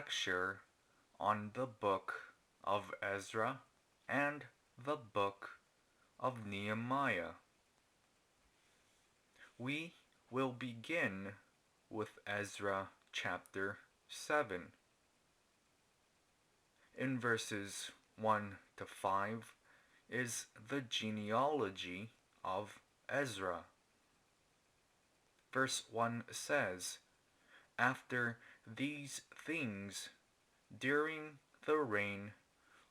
lecture on the book of Ezra and the book of Nehemiah. We will begin with Ezra chapter 7. In verses 1 to 5 is the genealogy of Ezra. Verse 1 says, "After these things, during the reign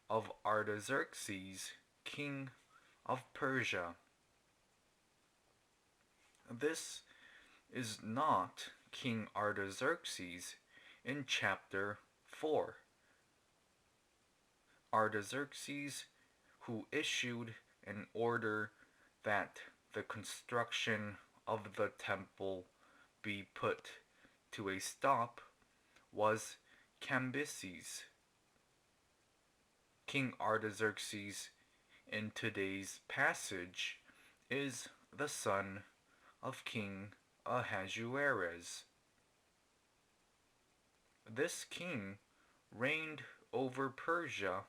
of Artaxerxes, king of Persia." This is not King Artaxerxes in chapter 4. Artaxerxes, who issued an order that the construction of the temple be put to a stop, was Cambyses. King Artaxerxes in today's passage is the son of King Ahasuerus. This king reigned over Persia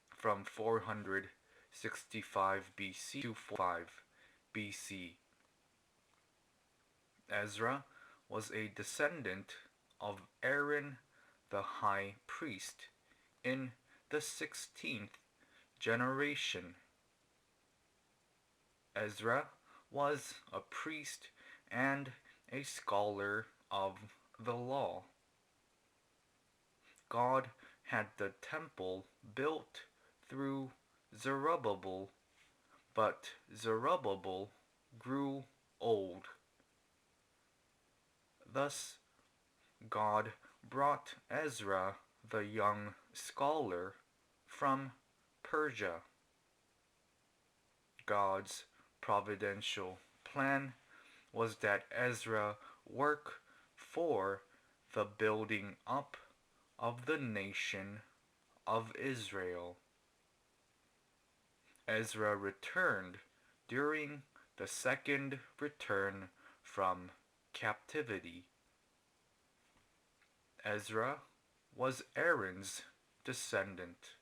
from 465 BC to 5 BC. Ezra was a descendant of Aaron the high priest in the 16th generation. Ezra was a priest and a scholar of the law. God had the temple built through Zerubbabel, but Zerubbabel grew old. Thus, God brought Ezra, the young scholar, from Persia. God's providential plan was that Ezra work for the building up of the nation of Israel. Ezra returned during the second return from captivity. Ezra was Aaron's descendant.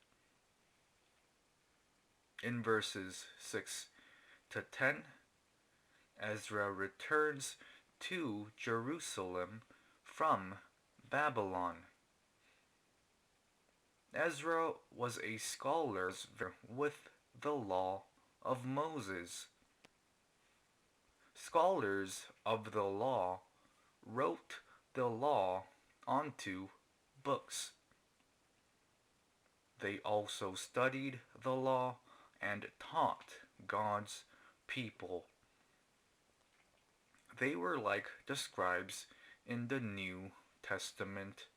In verses 6 to 10, Ezra returns to Jerusalem from Babylon. Ezra was a scholar with the law of Moses. Scholars of the law wrote the law onto books. They also studied the law and taught God's people. They were like the scribes in the New Testament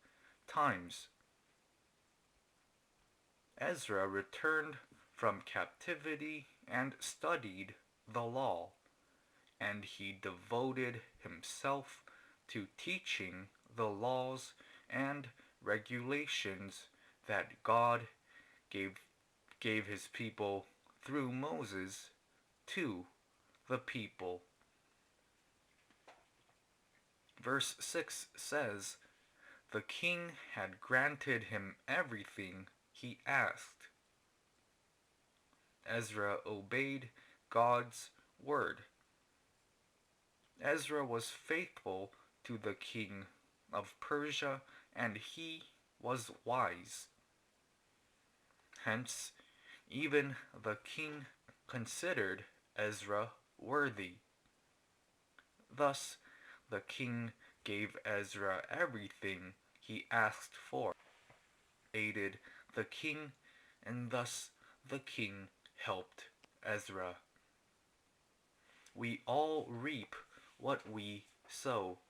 times. Ezra returned from captivity and studied the law, and he devoted himself to teaching the laws and regulations that God gave his people through Moses to the people. Verse 6 says, "The king had granted him everything he asked." Ezra obeyed God's word. Ezra was faithful to the king of Persia, and he was wise. Hence, even the king considered Ezra worthy. Thus, the king gave Ezra everything he asked for, aided the king, and thus the king helped Ezra. We all reap what we sow.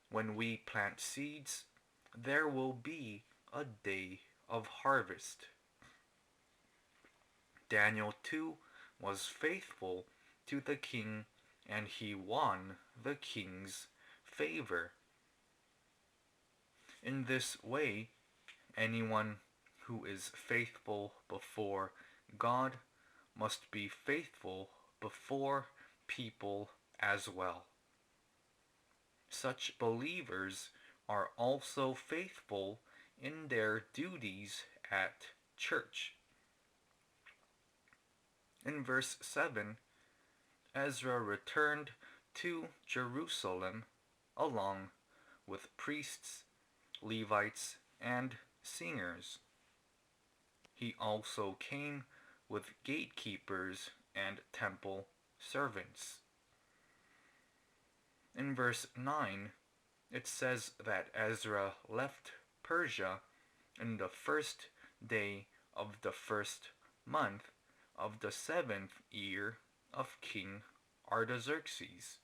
When we plant seeds, there will be a day of harvest. Daniel too was faithful to the king, and he won the king's favor. In this way, anyone who is faithful before God must be faithful before people as well. Such believers are also faithful in their duties at church. In verse 7, Ezra returned to Jerusalem along with priests, Levites, and singers. He also came with gatekeepers and temple servants. In verse 9, it says that Ezra left Persia in the first day of the first month of the 7th year of King Artaxerxes.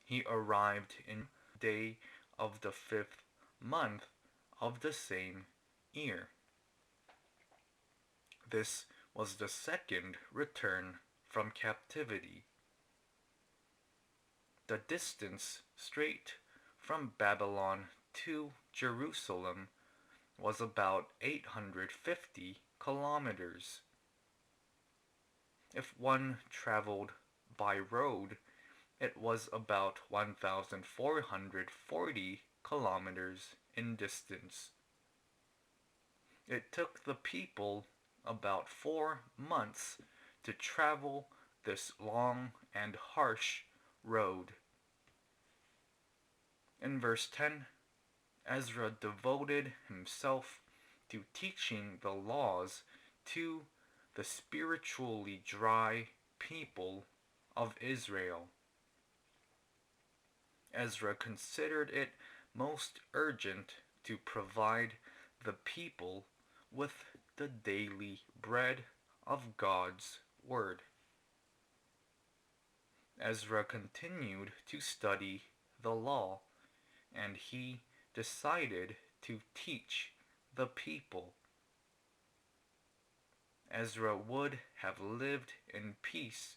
He arrived in the day of the 5th month of the same year. This was the second return from captivity. The distance straight from Babylon to Jerusalem was about 850 kilometers. If one traveled by road, it was about 1,440 kilometers in distance. It took the people about 4 months to travel this long and harsh road. In verse 10, Ezra devoted himself to teaching the laws to the spiritually dry people of Israel. Ezra considered it most urgent to provide the people with the daily bread of God's Word. Ezra continued to study the law, and he decided to teach the people. Ezra would have lived in peace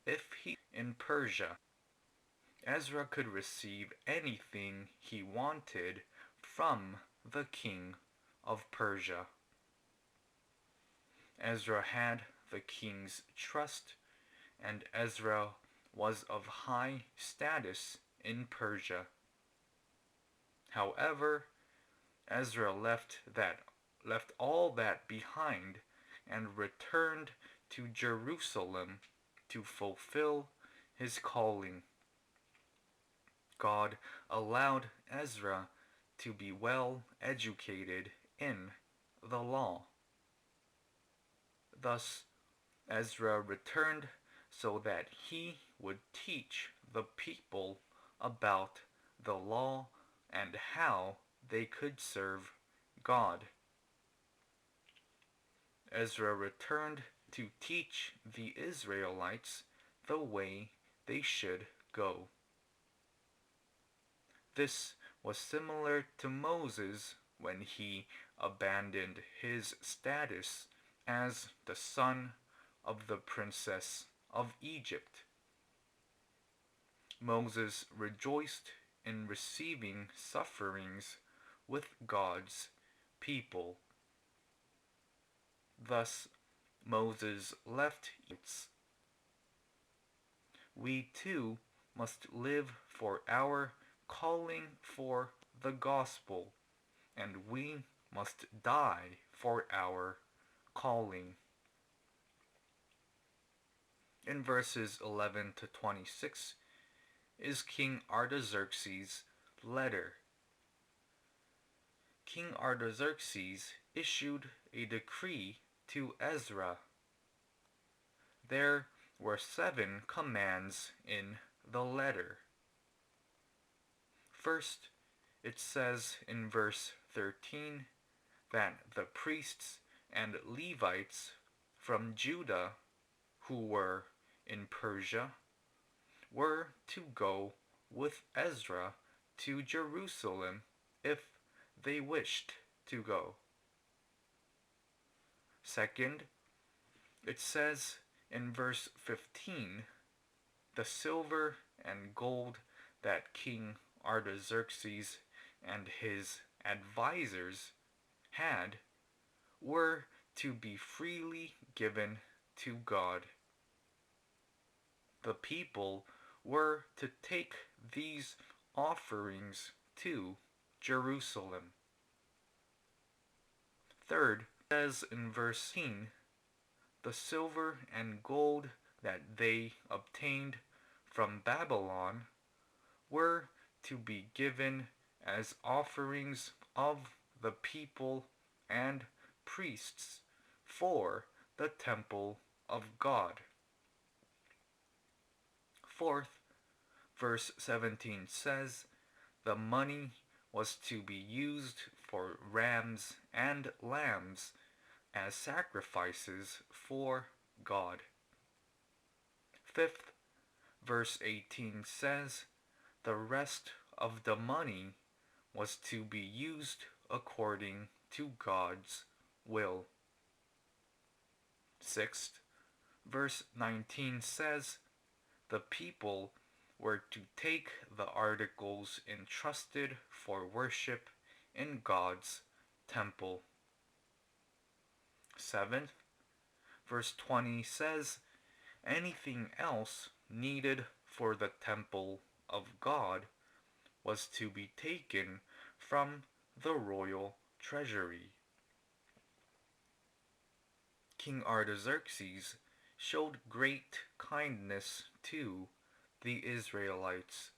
if he in Persia. Ezra could receive anything he wanted from the king of Persia. Ezra had the king's trust, and Ezra was of high status in Persia. However, Ezra left all that behind and returned to Jerusalem to fulfill his calling. God allowed Ezra to be well educated in the law. Thus, Ezra returned so that he would teach the people about the law and how they could serve God. Ezra returned to teach the Israelites the way they should go. This was similar to Moses when he abandoned his status as the son of the princess of Egypt. Moses rejoiced in receiving sufferings with God's people. Thus, Moses left Egypt. We too must live for our calling for the gospel, and we must die for our calling. In verses 11 to 26 is King Artaxerxes' letter. King Artaxerxes issued a decree to Ezra. There were 7 commands in the letter. First, it says in verse 13 that the priests and Levites from Judah who were in Persia were to go with Ezra to Jerusalem if they wished to go. Second, it says in verse 15, the silver and gold that King Artaxerxes and his advisors had were to be freely given to God. The people were to take these offerings to Jerusalem. Third, it says in verse 18, the silver and gold that they obtained from Babylon were to be given as offerings of the people and priests for the temple of God. Fourth, verse 17 says, the money was to be used for rams and lambs as sacrifices for God. Fifth, verse 18 says, the rest of the money was to be used according to God's will. Sixth, verse 19 says, the people were to take the articles entrusted for worship in God's temple. Seventh, verse 20 says, anything else needed for the temple of God was to be taken from the royal treasury. King Artaxerxes showed great kindness to the Israelites.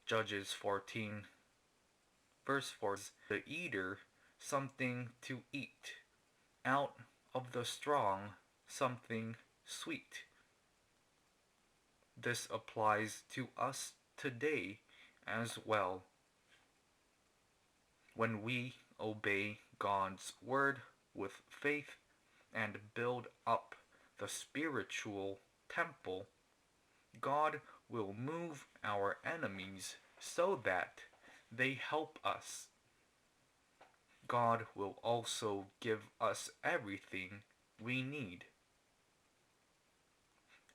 Judges 14 verse 4 says, the eater something to eat, out of the strong something sweet. This applies to us today as well. When we obey God's word with faith and build up the spiritual temple, God will move our enemies so that they help us. God will also give us everything we need.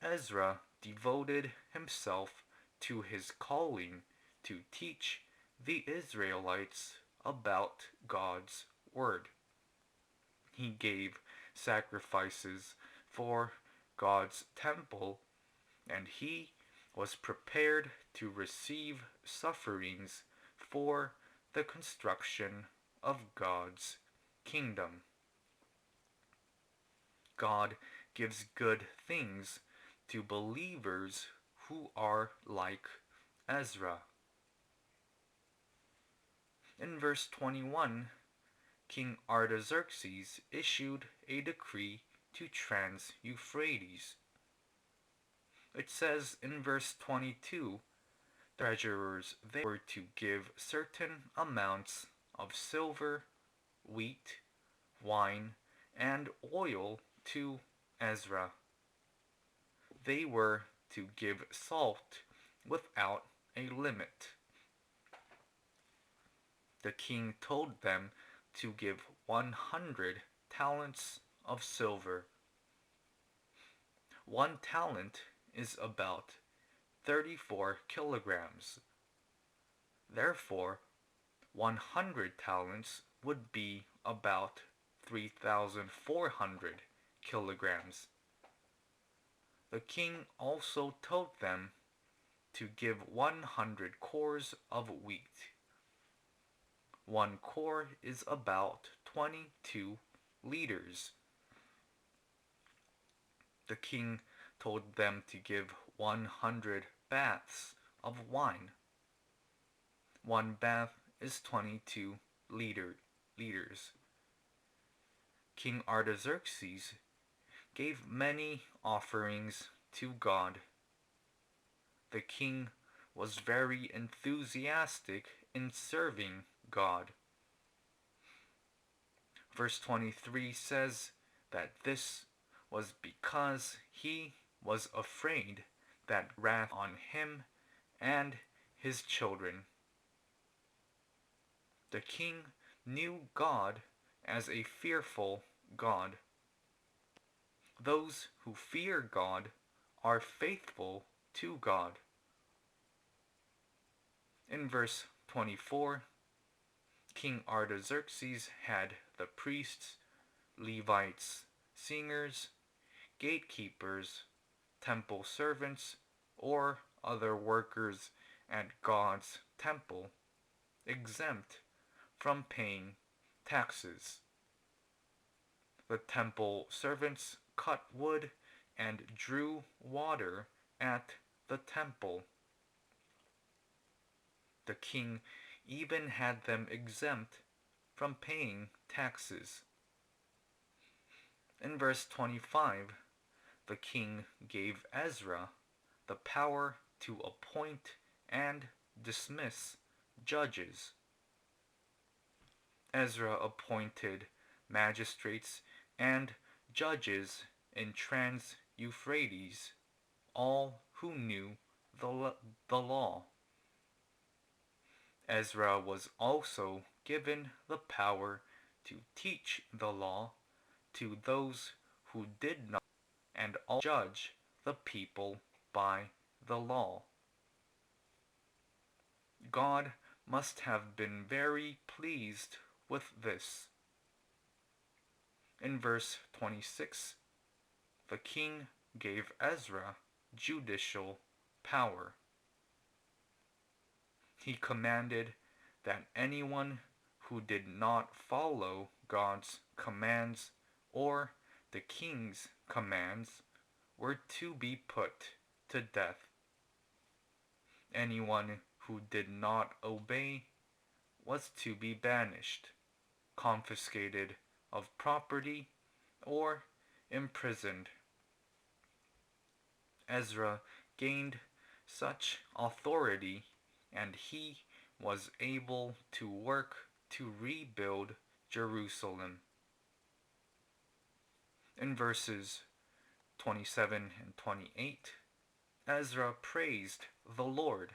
Ezra devoted himself to his calling to teach the Israelites about God's word. He gave sacrifices for God's temple, and he was prepared to receive sufferings for the construction of God's kingdom. God gives good things to believers who are like Ezra. In verse 21, King Artaxerxes issued a decree to Trans-Euphrates. It says in verse 22, the treasurers they were to give certain amounts of silver, wheat, wine, and oil to Ezra. They were to give salt without a limit. The king told them to give 100 talents of silver. 1 talent is about 34 kilograms. Therefore, 100 talents would be about 3,400 kilograms. The king also told them to give 100 cores of wheat. 1 core is about 22 liters. The king told them to give 100 baths of wine. 1 bath is 22 liters. King Artaxerxes gave many offerings to God. The king was very enthusiastic in serving God. Verse 23 says that this was because he was afraid that wrath on him and his children. The king knew God as a fearful God. Those who fear God are faithful to God. In verse 24, King Artaxerxes had the priests, Levites, singers, gatekeepers, temple servants, or other workers at God's temple exempt from paying taxes. The temple servants cut wood and drew water at the temple. The king even had them exempt from paying taxes. In verse 25, the king gave Ezra the power to appoint and dismiss judges. Ezra appointed magistrates and judges in Trans-Euphrates, all who knew the law. Ezra was also given the power to teach the law to those who did not and all judge the people by the law. God must have been very pleased with this. In verse 26, the king gave Ezra judicial power. He commanded that anyone who did not follow God's commands or the king's commands were to be put to death. Anyone who did not obey was to be banished, confiscated of property, or imprisoned. Ezra gained such authority, and he was able to work to rebuild Jerusalem. In verses 27 and 28, Ezra praised the Lord.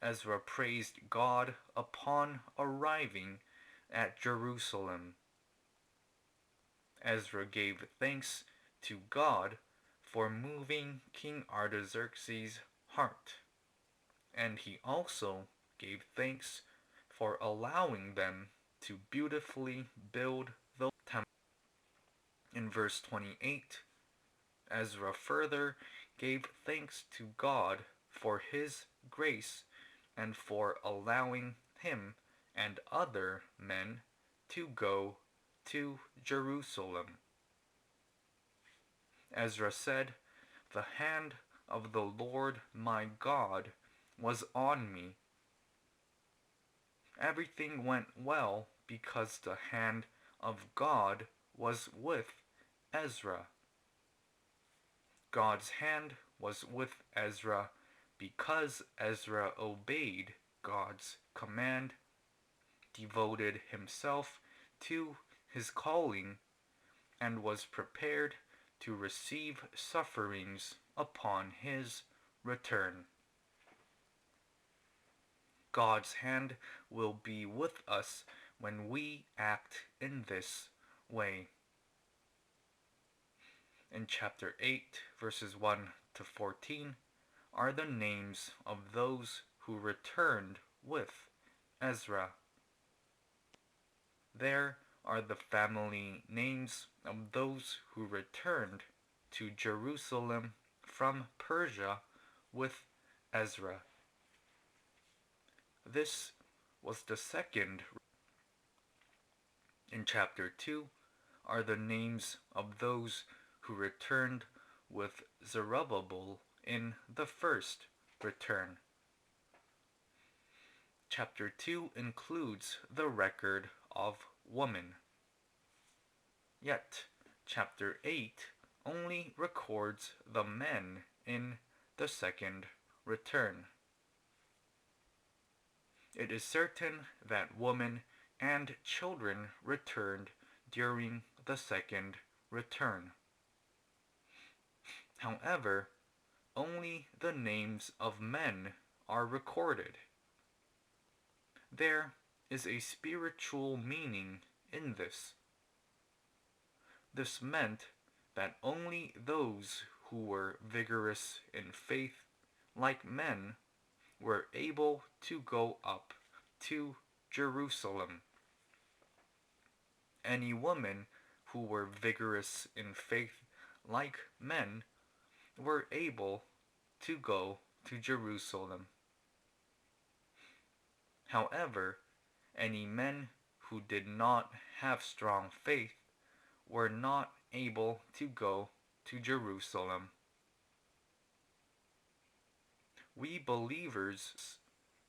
Ezra praised God upon arriving at Jerusalem. Ezra gave thanks to God for moving King Artaxerxes' heart, and he also gave thanks for allowing them to beautifully build the temple. In verse 28, Ezra further gave thanks to God for his grace and for allowing him and other men to go to Jerusalem. Ezra said, "The hand of the Lord my God was on me." Everything went well because the hand of God was with Ezra. God's hand was with Ezra because Ezra obeyed God's command, devoted himself to his calling, and was prepared to receive sufferings upon his return. God's hand will be with us when we act in this way. In chapter 8, verses 1 to 14, are the names of those who returned with Ezra. There are the family names of those who returned to Jerusalem from Persia with Ezra. This was the second. In chapter 2 are the names of those who returned with Zerubbabel in the first return. Chapter 2 includes the record of woman. Yet, chapter 8 only records the men in the second return. It is certain that women and children returned during the second return. However, only the names of men are recorded. There is a spiritual meaning in this. This meant that only those who were vigorous in faith, like men, were able to go up to Jerusalem. Any women who were vigorous in faith, like men, were able to go to Jerusalem. However, any men who did not have strong faith were not able to go to Jerusalem. We believers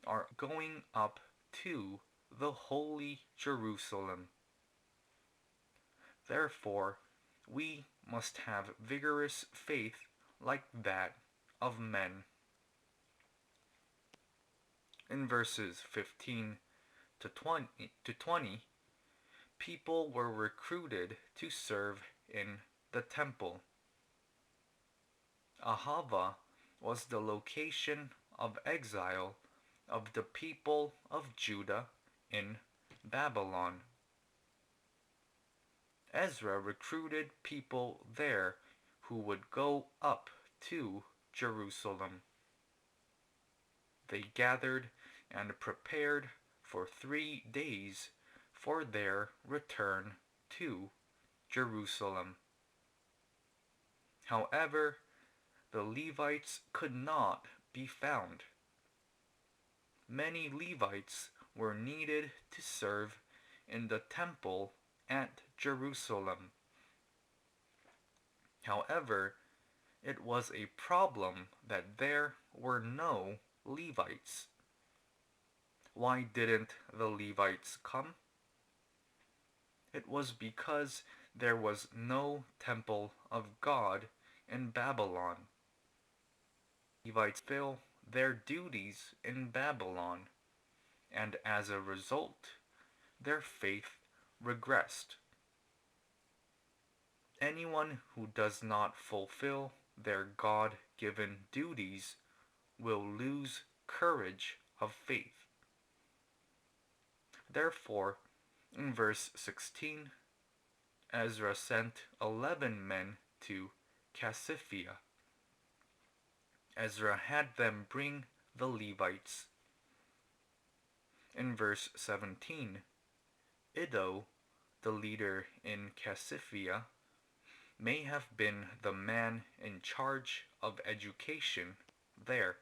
are going up to the holy Jerusalem. Therefore, we must have vigorous faith like that of men. In verses 15 to 20, people were recruited to serve in the temple. Ahava was the location of exile of the people of Judah in Babylon. Ezra recruited people there who would go up to Jerusalem. They gathered and prepared for 3 days for their return to Jerusalem. However, the Levites could not be found. Many Levites were needed to serve in the temple at Jerusalem. However, it was a problem that there were no Levites. Why didn't the Levites come? It was because there was no temple of God in Babylon. Levites fill their duties in Babylon, and as a result, their faith regressed. Anyone who does not fulfill their God-given duties will lose courage of faith. Therefore, in verse 16, Ezra sent 11 men to Casiphia. Ezra had them bring the Levites. In verse 17, Iddo, the leader in Casiphia, may have been the man in charge of education there.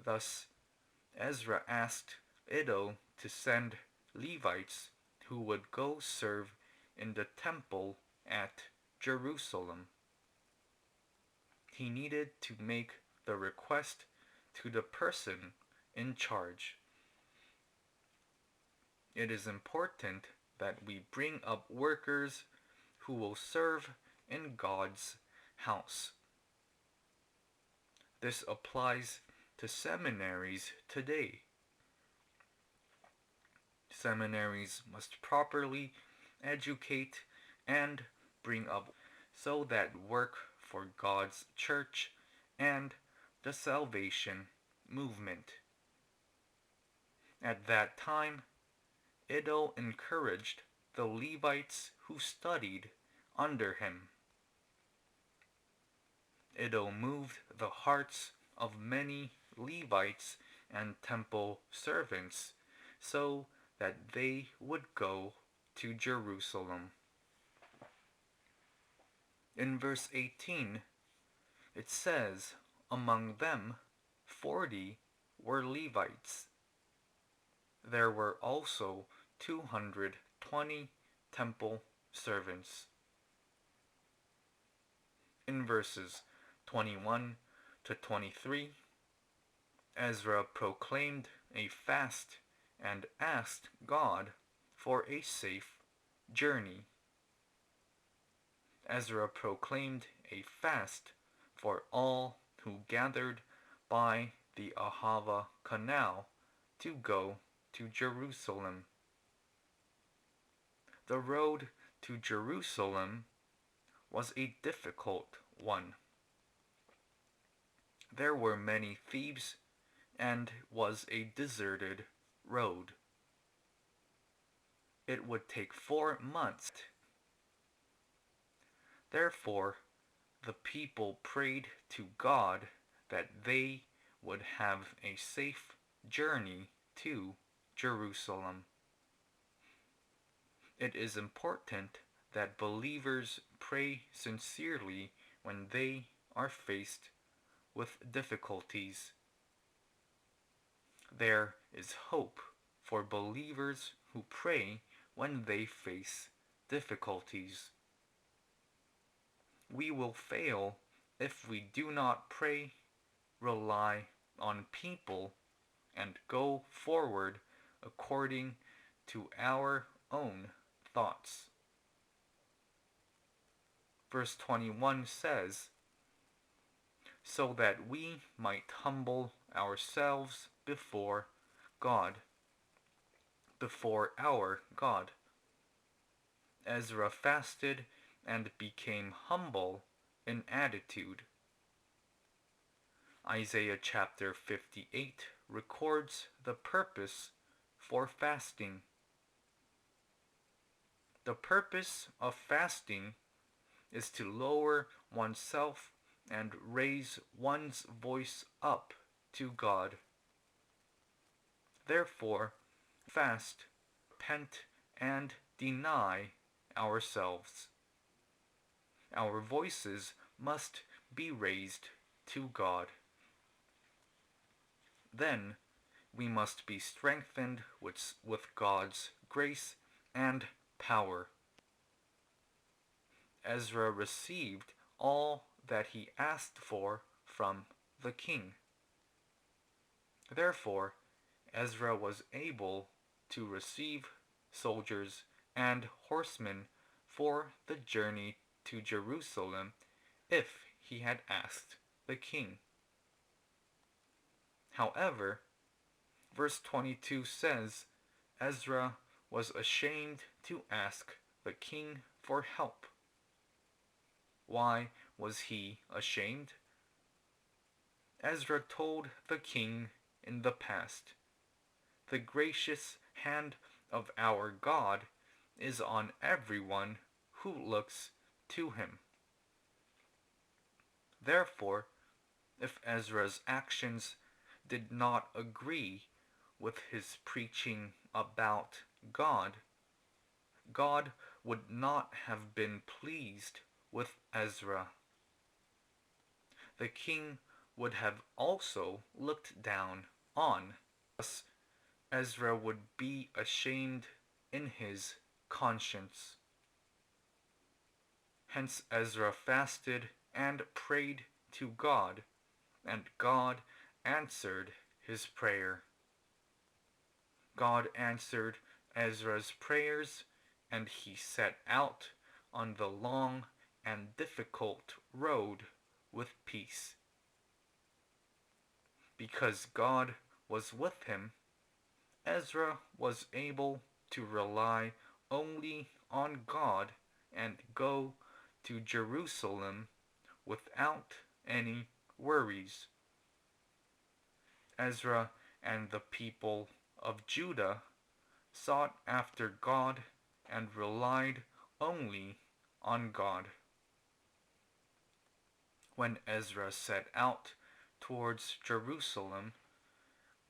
Thus, Ezra asked Iddo to send Levites who would go serve in the temple at Jerusalem. He needed to make the request to the person in charge. It is important that we bring up workers who will serve in God's house. This applies to seminaries today. Seminaries must properly educate and bring up so that work for God's church and the salvation movement. At that time, Iddo encouraged the Levites who studied under him. Iddo moved the hearts of many Levites and temple servants so that they would go to Jerusalem. In verse 18, it says, among them 40 were Levites. There were also 220 temple servants. In verses 21 to 23, Ezra proclaimed a fast and asked God for a safe journey. Ezra proclaimed a fast for all who gathered by the Ahava Canal to go to Jerusalem. The road to Jerusalem was a difficult one. There were many thieves and was a deserted road. It would take 4 months. Therefore, the people prayed to God that they would have a safe journey to Jerusalem. It is important that believers pray sincerely when they are faced with difficulties. There is hope for believers who pray when they face difficulties. We will fail if we do not pray, rely on people, and go forward according to our own thoughts. Verse 21 says, so that we might humble ourselves before God, before our God. Ezra fasted and became humble in attitude. Isaiah chapter 58 records the purpose for fasting. The purpose of fasting is to lower oneself and raise one's voice up to God. Therefore, fast, repent, and deny ourselves. Our voices must be raised to God. Then we must be strengthened with God's grace and power. Ezra received all that he asked for from the king. Therefore, Ezra was able to receive soldiers and horsemen for the journey to Jerusalem if he had asked the king. However, verse 22 says Ezra was ashamed to ask the king for help. Why was he ashamed? Ezra told the king in the past, the gracious hand of our God is on everyone who looks to him. Therefore, if Ezra's actions did not agree with his preaching about God, God would not have been pleased with Ezra. The king would have also looked down on. Thus, Ezra would be ashamed in his conscience. Hence Ezra fasted and prayed to God, and God answered his prayer. God answered Ezra's prayers, and he set out on the long and difficult road with peace. Because God was with him, Ezra was able to rely only on God and go to Jerusalem without any worries. Ezra and the people of Judah sought after God and relied only on God. When Ezra set out towards Jerusalem,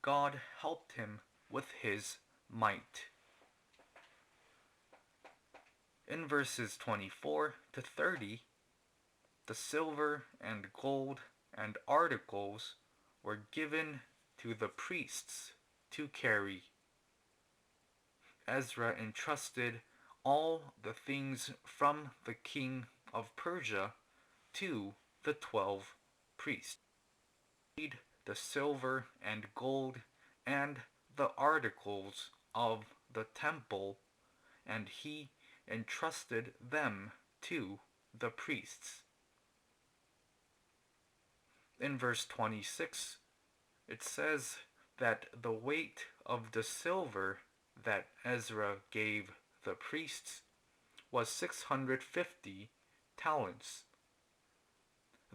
God helped him with his might. In verses 24 to 30, the silver and gold and articles were given to the priests to carry. Ezra entrusted all the things from the king of Persia to the 12 priests. The silver and gold and the articles of the temple, and he entrusted them to the priests. In verse 26, it says that the weight of the silver that Ezra gave the priests was 650 talents.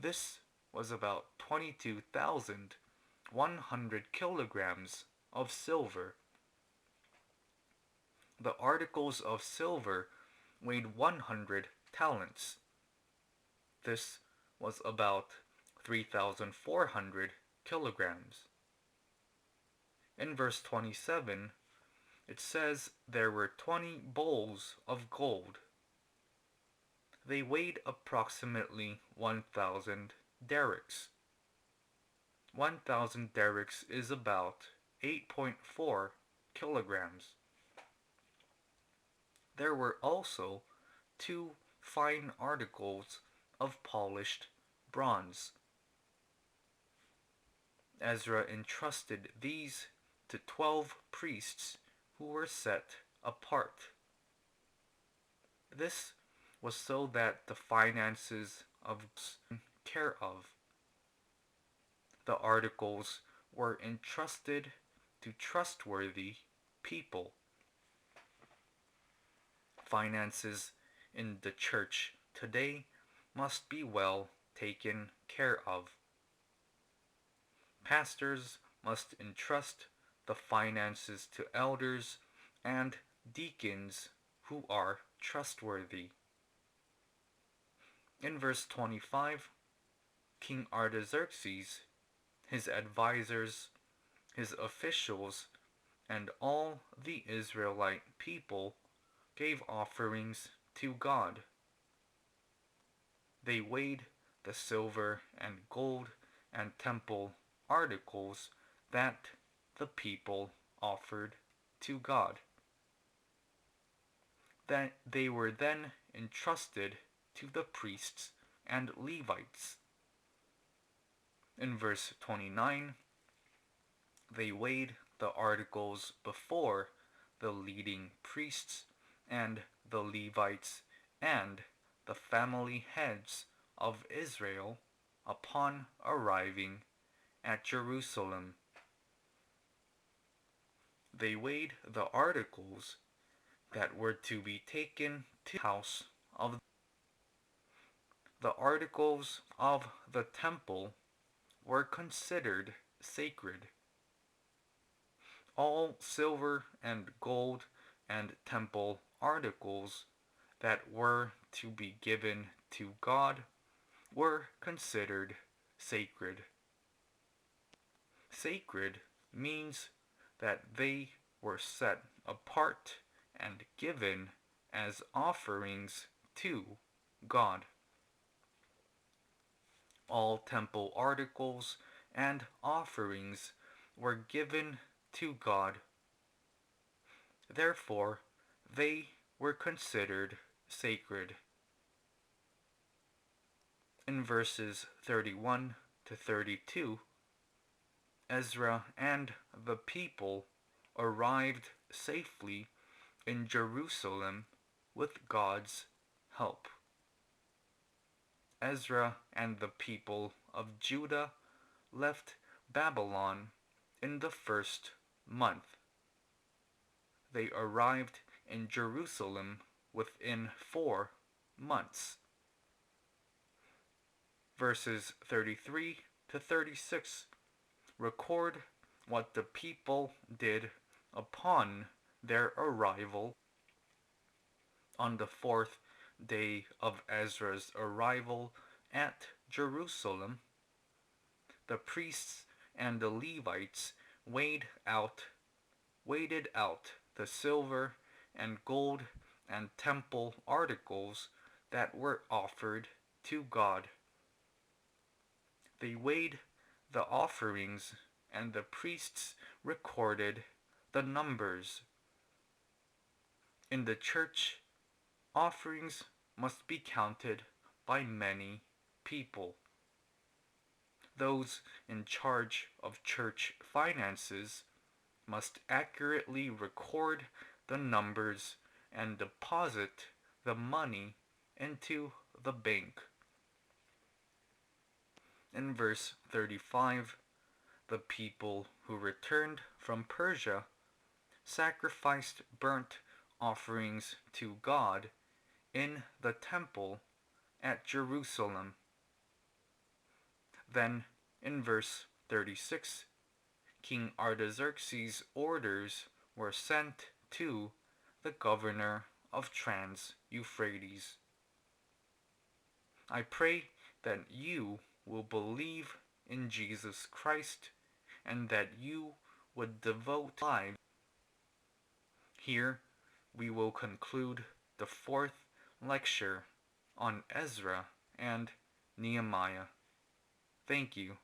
This was about 22,100 kilograms of silver. The articles of silver weighed 100 talents. This was about 3,400 kilograms. In verse 27, it says there were 20 bowls of gold. They weighed approximately 1,000 derricks. 1,000 derricks is about 8.4 kilograms. There were also 2 fine articles of polished bronze. Ezra entrusted these to 12 priests who were set apart. This was so that the finances of care of. The articles were entrusted to trustworthy people. Finances in the church today must be well taken care of. Pastors must entrust the finances to elders and deacons who are trustworthy. In verse 25, King Artaxerxes, his advisors, his officials, and all the Israelite people gave offerings to God. They weighed the silver and gold and temple articles that the people offered to God. That they were then entrusted to the priests and Levites. In verse 29, they weighed the articles before the leading priests and the Levites and the family heads of Israel upon arriving at Jerusalem. They weighed the articles that were to be taken to the house of the articles of the temple were considered sacred. All silver and gold and temple articles that were to be given to God were considered sacred. Sacred means that they were set apart and given as offerings to God. All temple articles and offerings were given to God. Therefore, they were considered sacred. In verses 31 to 32, Ezra and the people arrived safely in Jerusalem with God's help. Ezra and the people of Judah left Babylon in the first month. They arrived in Jerusalem within 4 months. Verses 33 to 36 record what the people did upon their arrival. On the 4th day of Ezra's arrival at Jerusalem, the priests and the Levites weighed out the silver and gold and temple articles that were offered to God. They weighed the offerings, and the priests recorded the numbers. In the church, offerings must be counted by many people. Those in charge of church finances must accurately record the numbers and deposit the money into the bank. In verse 35, the people who returned from Persia sacrificed burnt offerings to God in the temple at Jerusalem. Then, in verse 36, King Artaxerxes' orders were sent to the governor of Trans-Euphrates. I pray that you will believe in Jesus Christ and that you would devote lives. Here we will conclude the 4th lecture on Ezra and Nehemiah. Thank you.